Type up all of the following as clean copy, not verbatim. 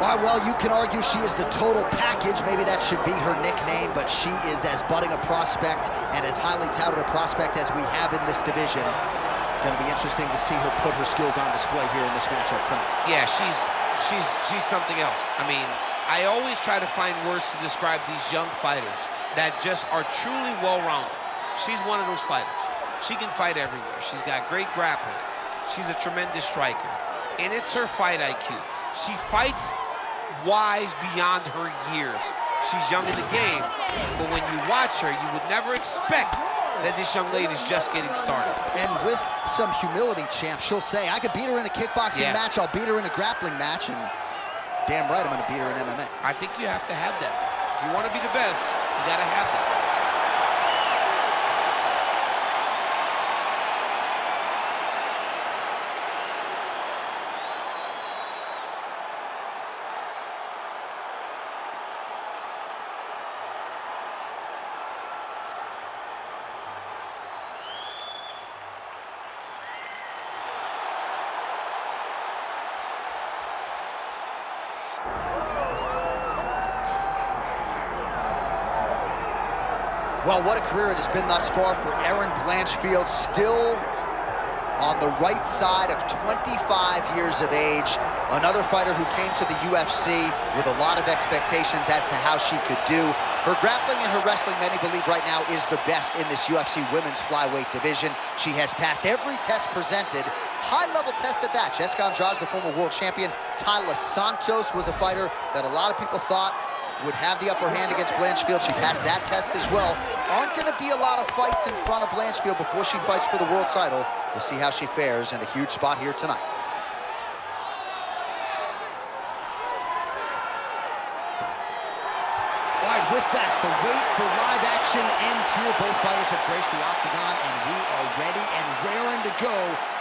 All right, well, you can argue she is the total package. Maybe that should be her nickname, but she is as budding a prospect and as highly touted a prospect as we have in this division. Going to be interesting to see her put her skills on display here in this matchup tonight. Yeah, she's something else. I mean, I always try to find words to describe these young fighters that just are truly well-rounded. She's one of those fighters. She can fight everywhere. She's got great grappling. She's a tremendous striker. And it's her fight IQ. She fights wise beyond her years. She's young in the game, but when you watch her, you would never expect that this young lady's just getting started. And with some humility, champ, she'll say, I could beat her in a kickboxing match, I'll beat her in a grappling match, and damn right I'm gonna beat her in MMA. I think you have to have that. If you want to be the best, you gotta have that. Well, what a career it has been thus far for Erin Blanchfield, still on the right side of 25 years of age. Another fighter who came to the UFC with a lot of expectations as to how she could do. Her grappling and her wrestling, many believe right now, is the best in this UFC women's flyweight division. She has passed every test presented, high-level tests at that. Jessica Andrade, the former world champion. Tyler Santos was a fighter that a lot of people thought would have the upper hand against Blanchfield. She passed that test as well. Aren't going to be a lot of fights in front of Blanchfield before she fights for the world title. We'll see how she fares in a huge spot here tonight. All right, with that, the wait for live action ends here. Both fighters have graced the octagon, and we are ready and raring to go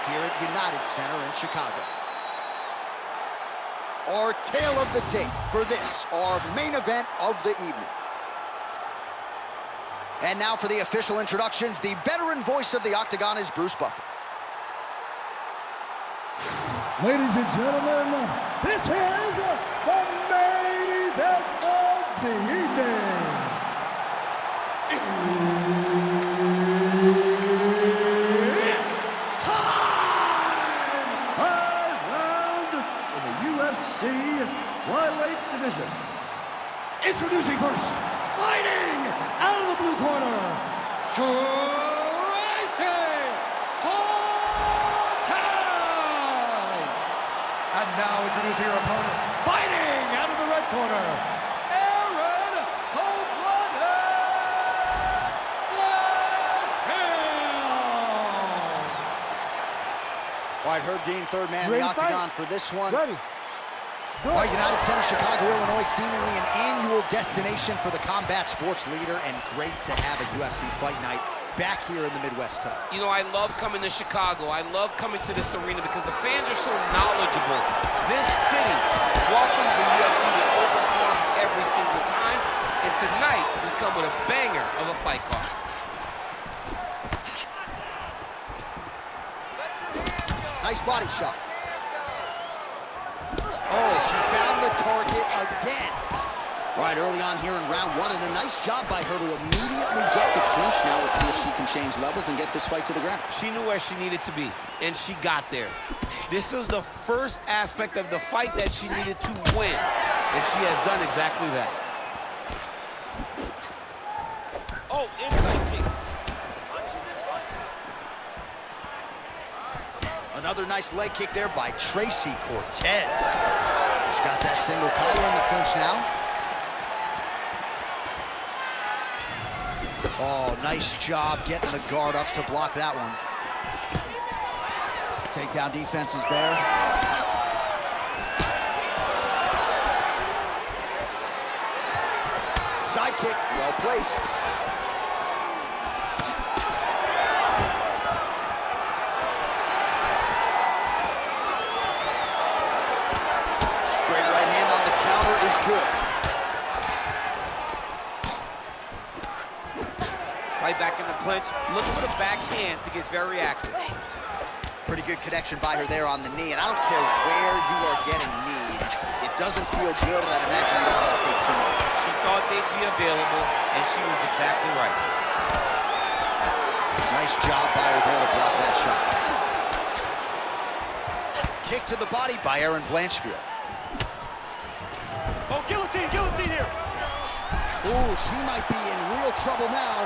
here at United Center in Chicago. Our tale of the tape for this, our main event of the evening. And now for the official introductions, the veteran voice of the octagon is Bruce Buffer. Ladies and gentlemen, this is the main event of the evening. It's time! 5 rounds in the UFC flyweight division. Introducing first, fighting out of the blue corner, Tracy! And now introducing her opponent, fighting out of the red corner, Erin All right, Herb Dean, third man in the octagon for this one. Ready. All right, United Center, Chicago, Illinois, seemingly an annual destination for the combat sports leader, and great to have a UFC fight night back here in the Midwest tonight. You know, I love coming to Chicago. I love coming to this arena because the fans are so knowledgeable. This city welcomes the UFC with open arms every single time. And tonight, we come with a banger of a fight card. Nice body shot. Oh, she found the target again. All right, early on here in round one, and a nice job by her to immediately get the clinch. Now we'll see if she can change levels and get this fight to the ground. She knew where she needed to be, and she got there. This is the first aspect of the fight that she needed to win, and she has done exactly that. Oh, inside kick. Another nice leg kick there by Tracy Cortez. She's got that single collar in the clinch now. Oh, nice job getting the guard ups to block that one. Takedown defense is there. Side kick, well placed. Straight right hand on the counter is good. Right back in the clinch. Look for the backhand to get very active. Pretty good connection by her there on the knee, and I don't care where you are getting kneed. If doesn't feel good, and I'd imagine you don't want to take too much. She thought they'd be available, and she was exactly right. Nice job by her there to block that shot. Kick to the body by Erin Blanchfield. Oh, guillotine here. Ooh, she might be in real trouble now.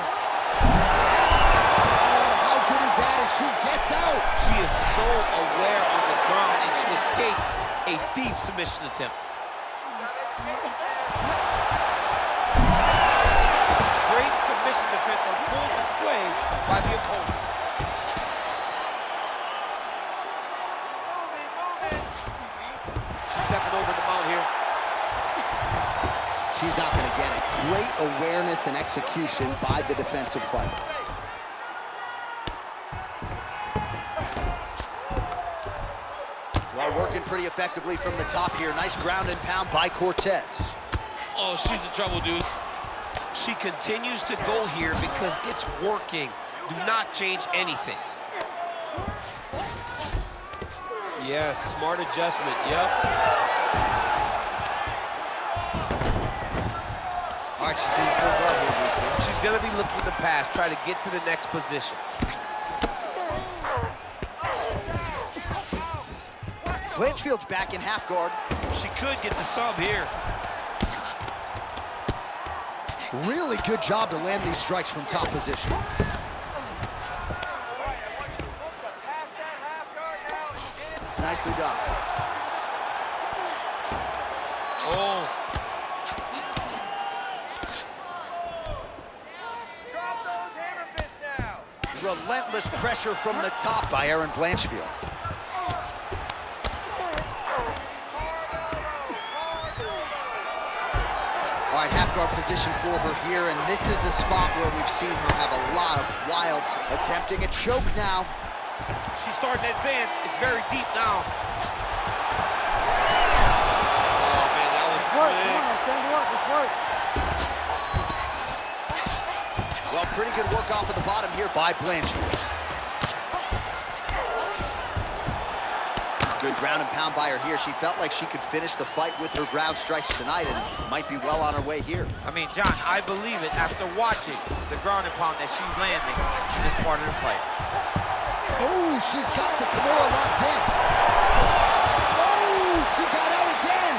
Oh, how good is that as she gets out? She is so aware on the ground, and she escapes a deep submission attempt. Great submission defense on full display by the opponent. She's stepping over the mount here. She's not going to get it. Great awareness and execution by the defensive fighter. Well, working pretty effectively from the top here. Nice ground and pound by Cortez. Oh, she's in trouble, dude. She continues to go here because it's working. Do not change anything. Yes, smart adjustment, yep. All right, she's in full guard here, DC. She's gonna be looking to pass, try to get to the next position. Blanchfield's back in half guard. She could get the sub here. Really good job to land these strikes from top position. Nicely done. Oh. Drop those hammer fists now. Relentless pressure from the top by Erin Blanchfield. All right, half guard position for her here, and this is a spot where we've seen her have a lot of wilds. Attempting a choke now. She's starting to advance. It's very deep now. Oh, man, that was slick. Well, pretty good work off of the bottom here by Blanchfield. Good ground and pound by her here. She felt like she could finish the fight with her ground strikes tonight and might be well on her way here. I mean, John, I believe it after watching the ground and pound that she's landing in this part of the fight. Oh, she's got the Kimura locked in. Oh, she got out again.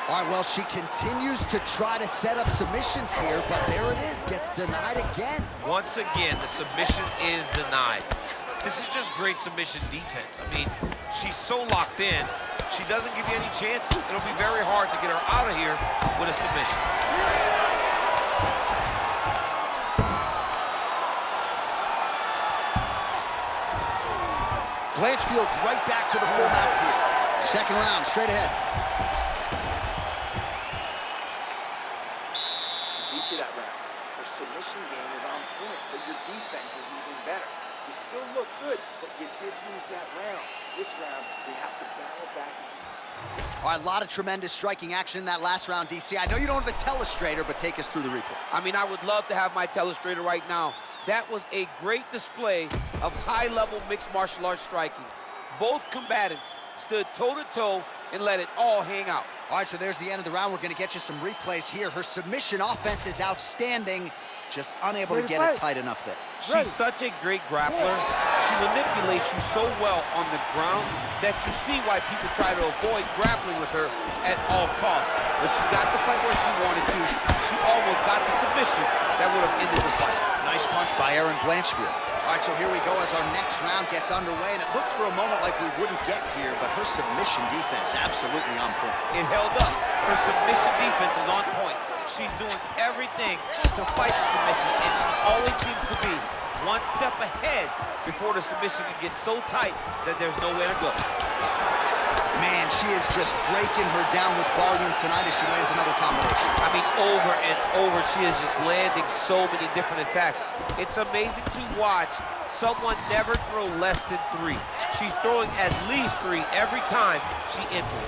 All right, well, she continues to try to set up submissions here, but there it is, gets denied again. Once again, the submission is denied. This is just great submission defense. I mean, she's so locked in, she doesn't give you any chances. It'll be very hard to get her out of here with a submission. Blanchfield's right back to the full mount here. Second round, straight ahead. She beat you that round. Her submission game is on point, but your defense is even better. You still look good, but you did lose that round. This round, we have to battle back. All right, a lot of tremendous striking action in that last round, DC. I know you don't have a telestrator, but take us through the replay. I mean, I would love to have my telestrator right now. That was a great display of high-level mixed martial arts striking. Both combatants stood toe-to-toe and let it all hang out. All right, so there's the end of the round. We're going to get you some replays here. Her submission offense is outstanding, just unable to get it tight enough there. She's such a great grappler. She manipulates you so well on the ground that you see why people try to avoid grappling with her at all costs. But she got the fight where she wanted to. She almost got the submission that would have ended the fight. Nice punch by Erin Blanchfield. All right, so here we go as our next round gets underway, and it looked for a moment like we wouldn't get here, but her submission defense absolutely on point. It held up. Her submission defense is on point. She's doing everything to fight the submission, and she always seems to be one step ahead before the submission can get so tight that there's nowhere to go. Man, she is just breaking her down with volume tonight as she lands another combination. I mean, over and over, she is just landing so many different attacks. It's amazing to watch someone never throw less than 3. She's throwing at least 3 every time she enters.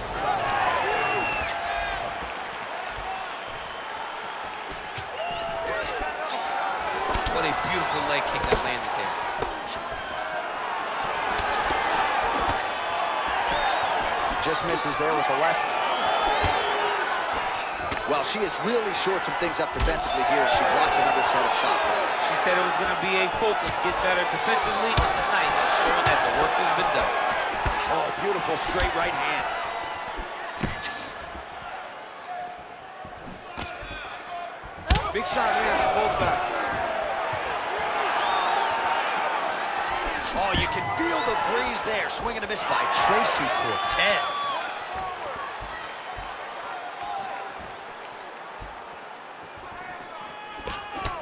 What a beautiful leg kick that landed there. just misses there with the left. Well, she has really shored some things up defensively here as she blocks another set of shots there. She said it was going to be a focus, get better defensively. It's nice, showing that the work has been done. Oh, beautiful straight right hand. Big shot lands for both guys. Oh, you can feel the breeze there. Swing and a miss by Tracy Cortez.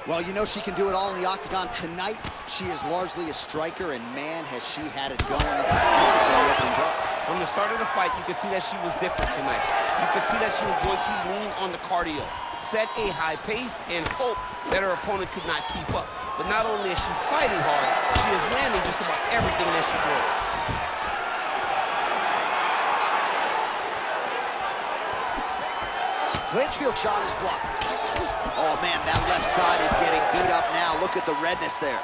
Well, you know she can do it all in the octagon tonight. She is largely a striker, and man, has she had it going really from the opening bell. From the start of the fight, you could see that she was different tonight. You could see that she was going to lean on the cardio, set a high pace, and hope that her opponent could not keep up. But not only is she fighting hard, she is landing just about everything that she throws. Blanchfield shot is blocked. Oh, man, that left side is getting beat up now. Look at the redness there.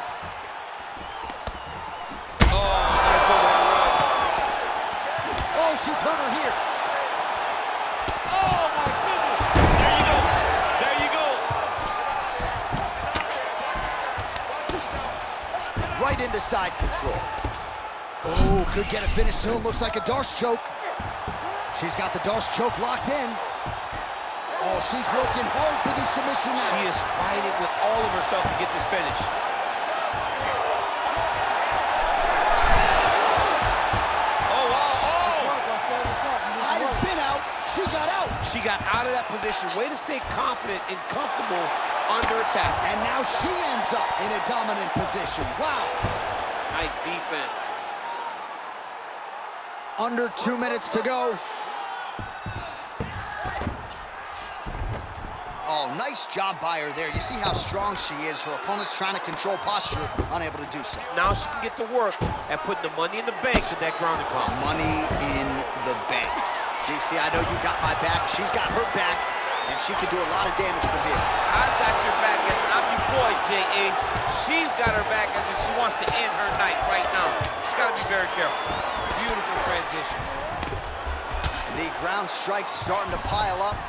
Oh, nice overhand right. Oh, she's hurt her here. Oh, my goodness. There you go. There you go. Right into side control. Oh, could get a finish soon. Looks like a Darce choke. She's got the Darce choke locked in. Oh, she's working hard for the submission now. She is fighting with all of herself to get this finish. Oh, wow, oh! Might have been out. She got out. She got out of that position. Way to stay confident and comfortable under attack. And now she ends up in a dominant position. Wow. Nice defense. Under 2 minutes to go. Oh, nice job by her there. You see how strong she is. Her opponent's trying to control posture, unable to do so. Now she can get to work and put the money in the bank with that ground and pound. Money in the bank. DC, I know you got my back. She's got her back, and she can do a lot of damage from here. I've got your back, and I'm your boy, J.A. She's got her back as if she wants to end her night right now. She's got to be very careful. Beautiful transition. The ground strikes starting to pile up.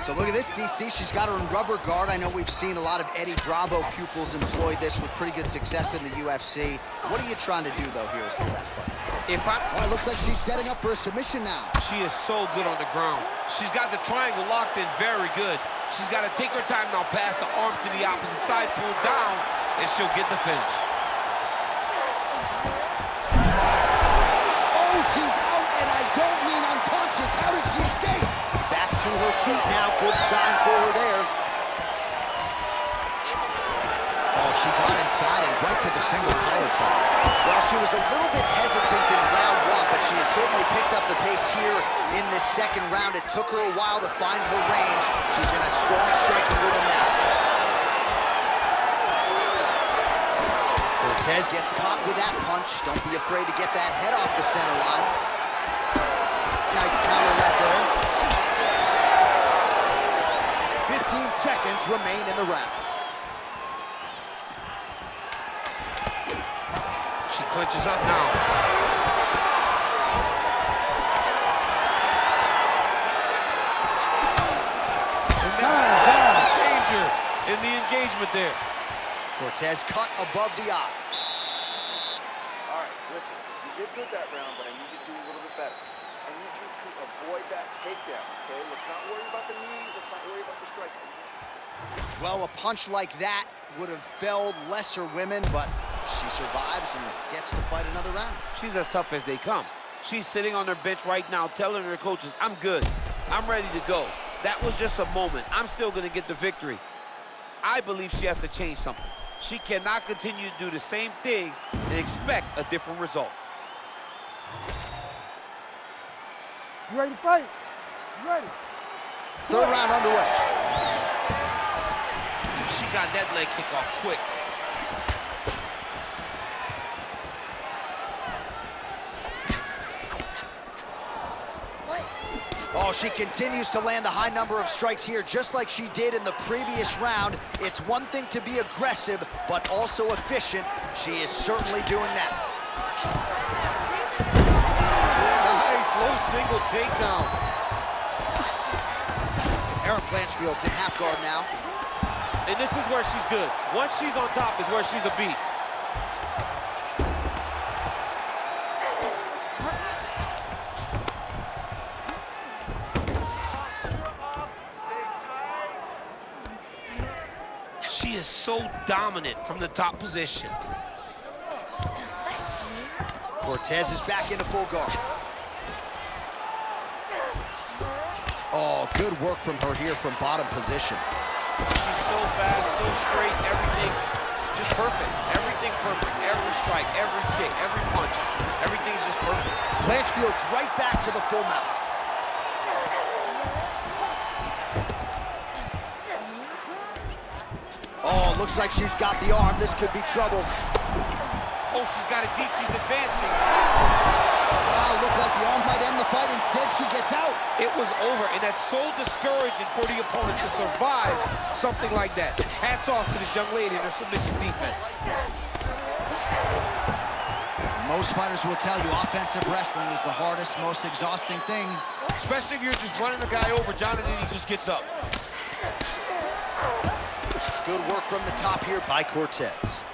So look at this, DC. She's got her in rubber guard. I know we've seen a lot of Eddie Bravo pupils employ this with pretty good success in the UFC. What are you trying to do, though, here for that fight? Oh, it looks like she's setting up for a submission now. She is so good on the ground. She's got the triangle locked in very good. She's got to take her time now, pass the arm to the opposite side, pull down, and she'll get the finish. Oh, she's out, and I don't mean unconscious. How did she escape? Back to her feet now. Good sign for her there. Oh, she got inside and right to the single collar tie. Well, she was a little bit hesitant in round one, but she has certainly picked up the pace here in this second round. It took her a while to find her range. She's in a strong striking rhythm now. Cortez gets caught with that punch. Don't be afraid to get that head off the center line. Nice counter left there. 15 seconds remain in the round. She clinches up now. And that's danger in the engagement there. Cortez cut above the eye. All right, listen, you did good that round, but I need you to do a little bit better. I need you to avoid that takedown, okay? Let's not worry about the knees. Let's not worry about the strikes. Well, a punch like that would have felled lesser women, but she survives and gets to fight another round. She's as tough as they come. She's sitting on her bench right now telling her coaches, I'm good. I'm ready to go. That was just a moment. I'm still going to get the victory. I believe she has to change something. She cannot continue to do the same thing and expect a different result. You ready to fight? You ready? Third round underway. She got that leg kick off quick. Oh, Oh, she continues to land a high number of strikes here, just like she did in the previous round. It's one thing to be aggressive, but also efficient. She is certainly doing that. Nice, low single takedown. Erin Blanchfield's in half guard now. And this is where she's good. Once she's on top is where she's a beast. She is so dominant from the top position. Cortez is back into full guard. Oh, good work from her here from bottom position. She's so fast, so straight, everything just perfect. Everything perfect. Every strike, every kick, every punch, everything's just perfect. Blanchfield's right back to the full mount. Oh, looks like she's got the arm. This could be trouble. Oh, she's got it deep. She's advancing. Wow, looked like the arm might end the fight. Instead, she gets out. It was over, and that's so discouraging for the opponent to survive something like that. Hats off to this young lady and her submission defense. Most fighters will tell you offensive wrestling is the hardest, most exhausting thing. Especially if you're just running the guy over. Jonathan, he just gets up. Good work from the top here by Cortez.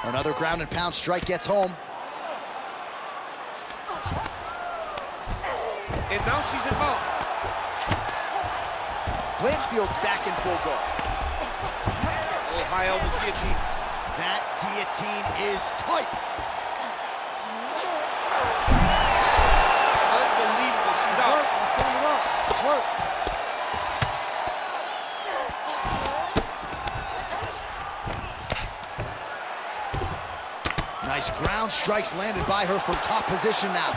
Another ground and pound strike gets home. And now she's in mount. Blanchfield's back in full guard. Oh, high elbow guillotine. That guillotine is tight. Unbelievable, she's out. It's work. Nice ground strikes landed by her from top position now.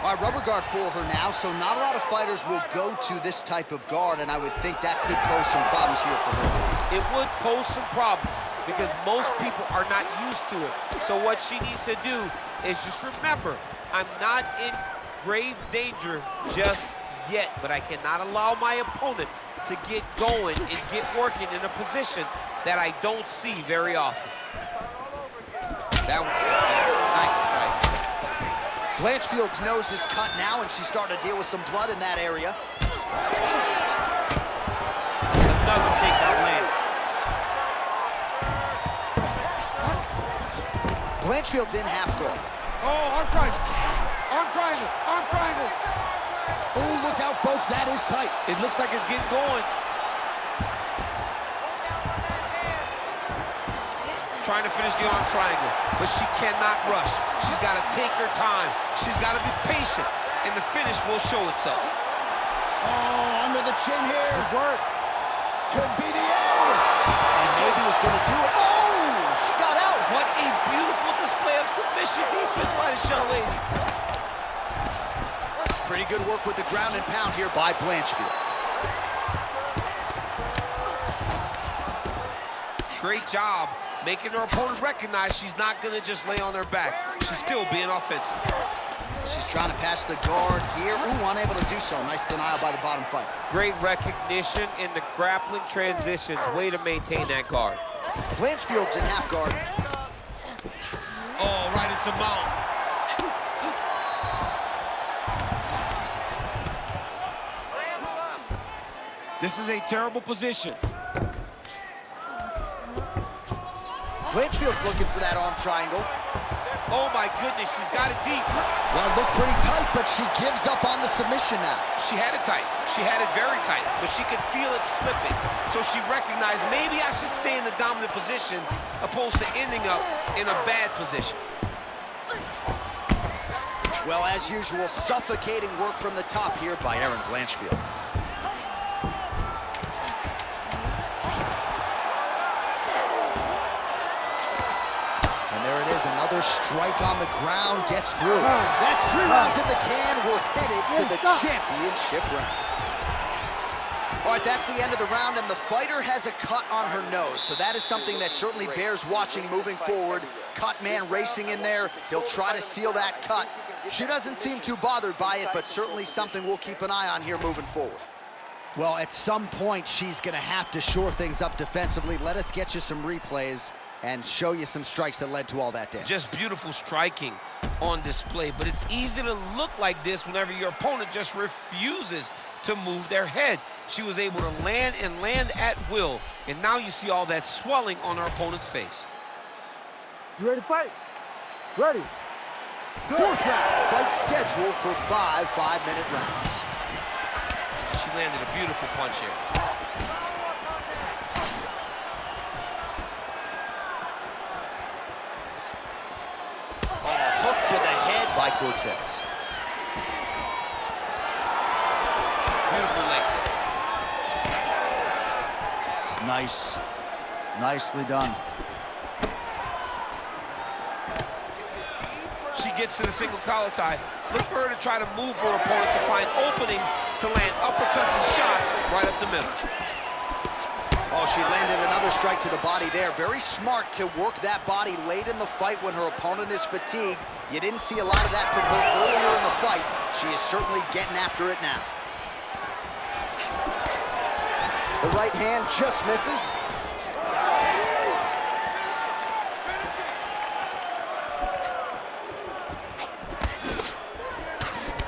All right, rubber guard for her now, so not a lot of fighters will go to this type of guard, and I would think that could pose some problems here for her. It would pose some problems because most people are not used to it. So what she needs to do is just remember, I'm not in grave danger just yet, but I cannot allow my opponent to get going and get working in a position that I don't see very often. That one's nice strike. Blanchfield's nose is cut now, and she's starting to deal with some blood in that area. Another takedown lands. Blanchfield's in half guard. Oh, arm triangle. Arm triangle. Arm triangle. Oh, look out, folks, that is tight. It looks like it's getting going. Trying to finish the arm triangle, but she cannot rush. She's got to take her time. She's got to be patient, and the finish will show itself. Oh, under the chin here. Good work. Could be the end. And maybe it's going to do it. Oh, she got out. What a beautiful display of submission defense by this young lady. Pretty good work with the ground and pound here by Blanchfield. Great job making her opponent recognize she's not going to just lay on her back. She's still being offensive. She's trying to pass the guard here. Ooh, unable to do so. Nice denial by the bottom fighter. Great recognition in the grappling transitions. Way to maintain that guard. Blanchfield's in half guard. Oh, right into mount. This is a terrible position. Blanchfield's looking for that arm triangle. Oh my goodness, she's got it deep. Well, it looked pretty tight, but she gives up on the submission now. She had it tight. She had it very tight, but she could feel it slipping. So she recognized maybe I should stay in the dominant position opposed to ending up in a bad position. Well, as usual, suffocating work from the top here by Erin Blanchfield. Another strike on the ground gets through. That's 3 rounds in the can. We're headed to the championship rounds. All right, that's the end of the round, and the fighter has a cut on her nose, so that is something that certainly bears watching moving forward. Cut man racing in there. He'll try to seal that cut. She doesn't seem too bothered by it, but certainly something we'll keep an eye on here moving forward. Well, at some point, she's going to have to shore things up defensively. Let us get you some replays and show you some strikes that led to all that damage. Just beautiful striking on display, but it's easy to look like this whenever your opponent just refuses to move their head. She was able to land and land at will, and now you see all that swelling on her opponent's face. You ready to fight? Ready. Fourth round, fight scheduled for 5 5-minute rounds. She landed a beautiful punch here. Hook to the head by Cortez. Beautiful leg kick. Nice. Nicely done. She gets to the single collar tie. Look for her to try to move her opponent to find openings to land uppercuts and shots right up the middle. Oh, she landed another strike to the body there. Very smart to work that body late in the fight when her opponent is fatigued. You didn't see a lot of that from her earlier in the fight. She is certainly getting after it now. The right hand just misses.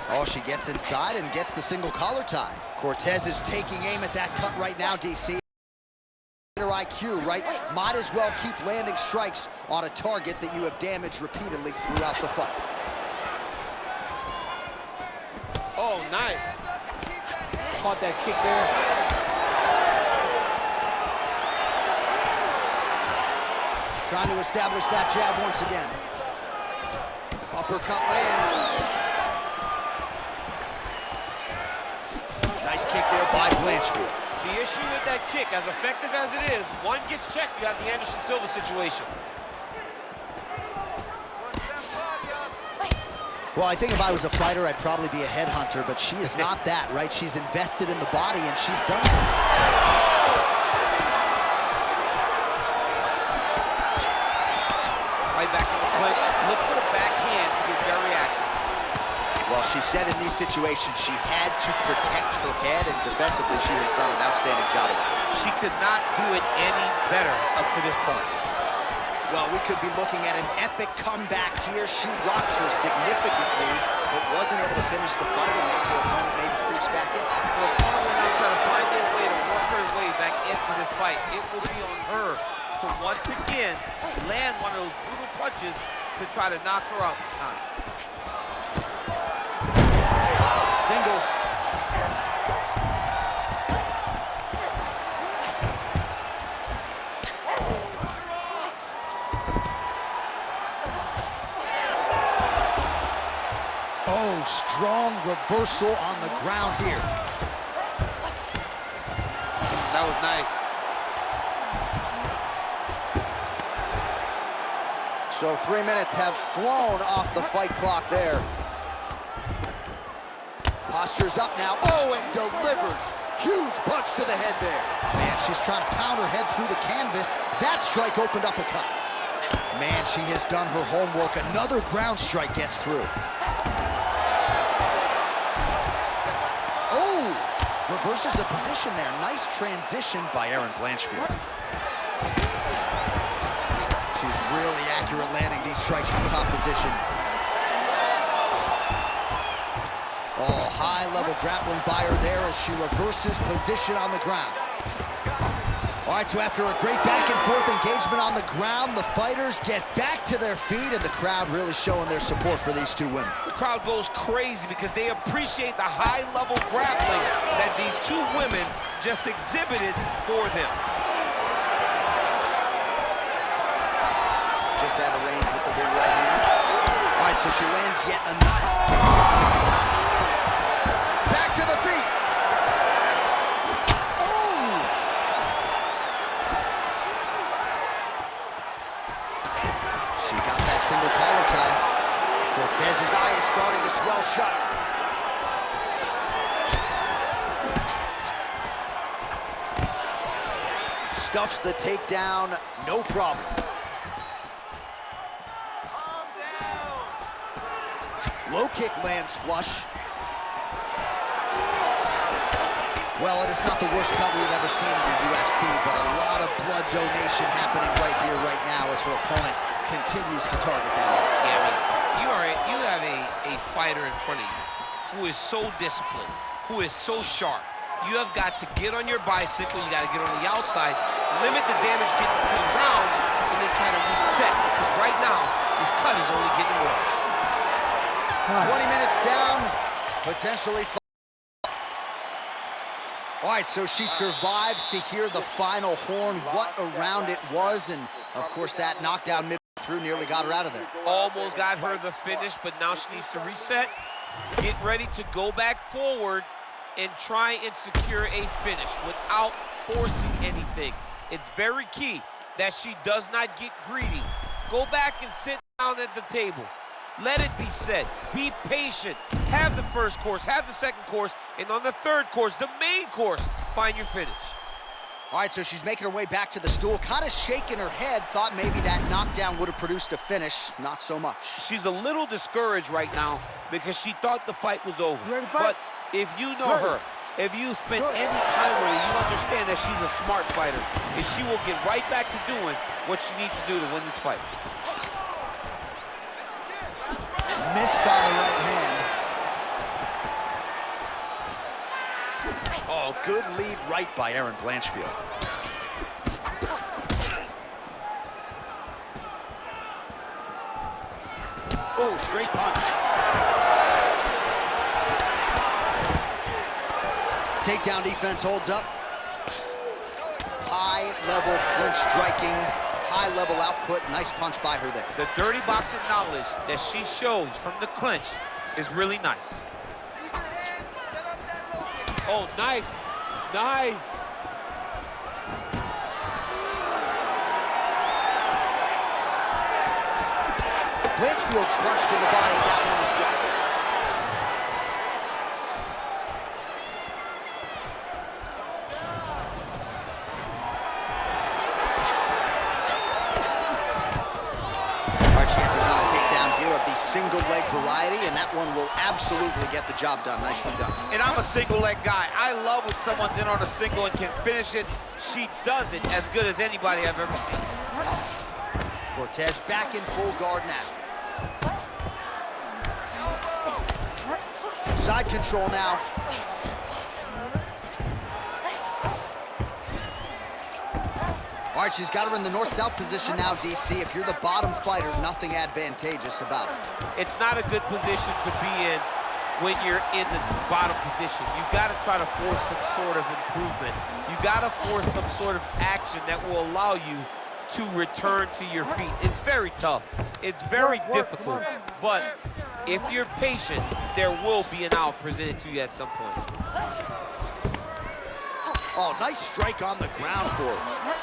Oh, she gets inside and gets the single collar tie. Cortez is taking aim at that cut right now, DC. IQ, right? Might as well keep landing strikes on a target that you have damaged repeatedly throughout the fight. Oh, nice. Caught that kick there. Trying to establish that jab once again. Uppercut lands. Nice kick there by Blanchfield. The issue with that kick, as effective as it is, one gets checked, you have the Anderson Silva situation. Well, I think if I was a fighter, I'd probably be a headhunter, but she is not that, right? She's invested in the body, and she's done so. Right back in the clinch. Look for the backhand to get very active. Well, she said in these situations she had to protect her head, and defensively she has done an outstanding job of that. She could not do it any better up to this point. Well, we could be looking at an epic comeback here. She rocked her significantly, but wasn't able to finish the fight, and now her opponent maybe creeps back in. Her opponent will now try to find their way to work her way back into this fight. It will be on her to once again land one of those brutal punches to try to knock her out this time. Single. Oh, strong reversal on the ground here. That was nice. So 3 minutes have flown off the fight clock there. Posture's up now. Oh, and delivers. Huge punch to the head there. Man, she's trying to pound her head through the canvas. That strike opened up a cut. Man, she has done her homework. Another ground strike gets through. Oh, reverses the position there. Nice transition by Erin Blanchfield. She's really accurate landing these strikes from top position. Oh, high-level grappling by her there as she reverses position on the ground. All right, so after a great back-and-forth engagement on the ground, the fighters get back to their feet, and the crowd really showing their support for these two women. The crowd goes crazy because they appreciate the high-level grappling that these two women just exhibited for them. Just out of range with the big right hand. All right, so she lands yet another. Back to the feet. Oh! She got that single collar tie. Cortez's eye is starting to swell shut. stuffs the takedown, no problem. Low kick lands flush. Well, it is not the worst cut we've ever seen in the UFC, but a lot of blood donation happening right here, right now, as her opponent continues to target that area. Yeah, I mean, you have a fighter in front of you who is so disciplined, who is so sharp. You have got to get on your bicycle, you got to get on the outside, limit the damage getting between rounds, and then try to reset, because right now, his cut is only getting worse. 20 minutes down, potentially. All right, so she survives to hear the final horn. What a round it was, and of course that knockdown midway through nearly got her out of there. Almost got her the finish, but now she needs to reset, get ready to go back forward, and try and secure a finish without forcing anything. It's very key that she does not get greedy. Go back and sit down at the table. Let it be said. Be patient. Have the first course, have the second course, and on the third course, the main course, find your finish. All right, so she's making her way back to the stool, kind of shaking her head, thought maybe that knockdown would have produced a finish. Not so much. She's a little discouraged right now because she thought the fight was over. But if you know her, if you spend any time with her, you understand that she's a smart fighter, and she will get right back to doing what she needs to do to win this fight. Missed on the right hand. Oh, good lead right by Erin Blanchfield. Oh, straight punch. Takedown defense holds up. High-level clinch striking, high-level output. Nice punch by her there. The dirty boxing knowledge that she shows from the clinch is really nice. Oh, nice. Nice. Blanchfield's punch to the body, that one is blocked. She enters on a takedown here of the single leg variety, and that one will absolutely get the job done. Nicely done. And I'm a single leg guy. I love when someone's in on a single and can finish it. She does it as good as anybody I've ever seen. Cortez back in full guard now. Side control now. All right, she's got her in the north-south position now, DC. If you're the bottom fighter, nothing advantageous about it. It's not a good position to be in when you're in the bottom position. You've got to try to force some sort of improvement. You've got to force some sort of action that will allow you to return to your feet. It's very tough. It's very difficult. But if you're patient, there will be an out presented to you at some point. Oh, nice strike on the ground for her.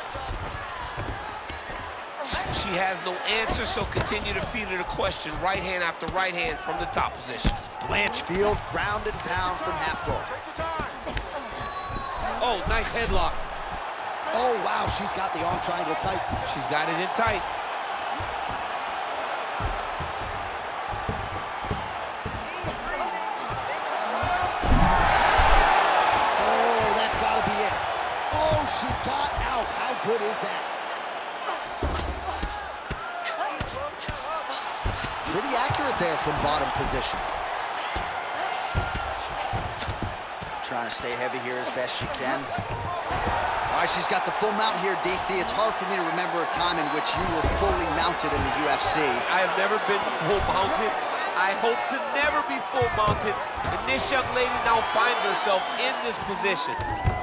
She has no answer, so continue to feed her the question, right hand after right hand from the top position. Blanchfield, ground and pound from half guard. Oh, nice headlock. Oh, wow, she's got the arm triangle tight. She's got it in tight. Oh, that's got to be it. Oh, she got out. How good is that? Pretty accurate there from bottom position. Trying to stay heavy here as best she can. All right, she's got the full mount here, DC. It's hard for me to remember a time in which you were fully mounted in the UFC. I have never been full mounted. I hope to never be full mounted. And this young lady now finds herself in this position.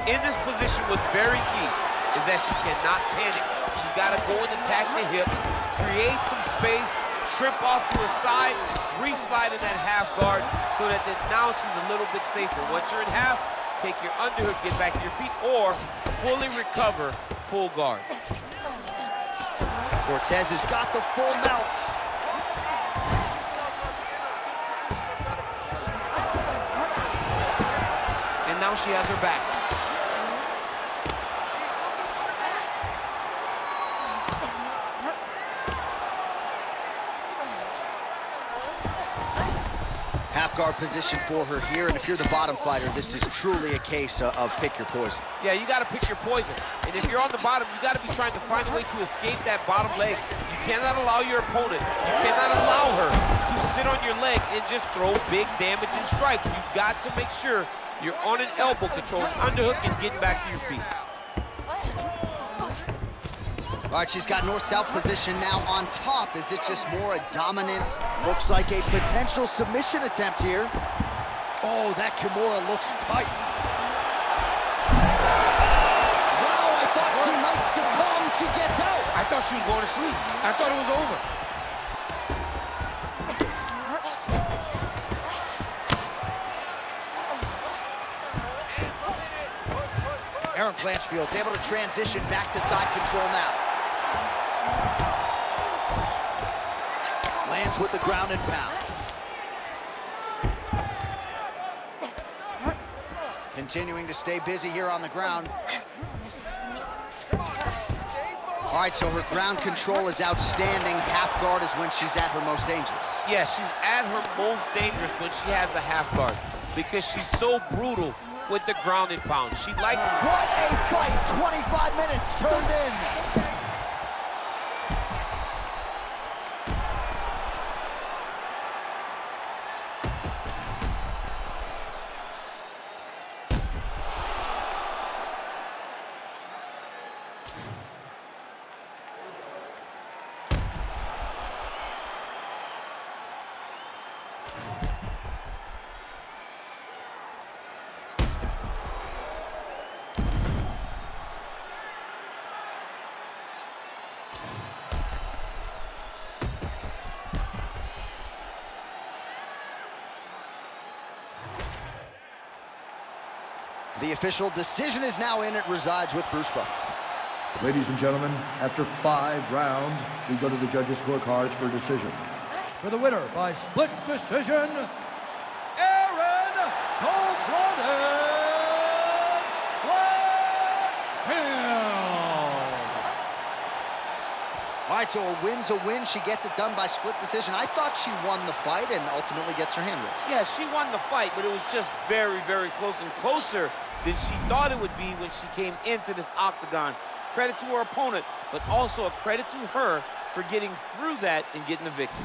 In this position, what's very key is that she cannot panic. She's got to go and attack the hip, create some space, shrimp off to a side, re-slide in that half guard so that now she's a little bit safer. Once you're in half, take your underhook, get back to your feet, or fully recover, full guard. Cortez has got the full mount. And now she has her back. guard position for her here, and if you're the bottom fighter, this is truly a case of pick your poison. Yeah, you got to pick your poison. And if you're on the bottom, you got to be trying to find a way to escape that bottom leg. You cannot allow your opponent, you cannot allow her to sit on your leg and just throw big damaging strikes. You've got to make sure you're on an elbow, controlling underhook and getting back to your feet. All right, she's got north-south position now on top. Is it just more a dominant, looks like a potential submission attempt here. Oh, that Kimura looks tight. Wow, I thought she might succumb. She gets out. I thought she was going to sleep. I thought it was over. Erin Blanchfield's able to transition back to side control now. Lands with the ground and pound. Continuing to stay busy here on the ground. All right, so her ground control is outstanding. Half guard is when she's at her most dangerous. Yeah, she's at her most dangerous when she has a half guard because she's so brutal with the ground and pound. She likes... What a fight! 25 minutes turned in. The official decision is now in. It resides with Bruce Buffer. Ladies and gentlemen, after 5 rounds, we go to the judges' scorecards for decision. For the winner by split decision, Erin Blanchfield. All right, so a win's a win. She gets it done by split decision. I thought she won the fight and ultimately gets her hand raised. Yeah, she won the fight, but it was just very, very close and closer than she thought it would be when she came into this octagon. Credit to her opponent, but also a credit to her for getting through that and getting a victory.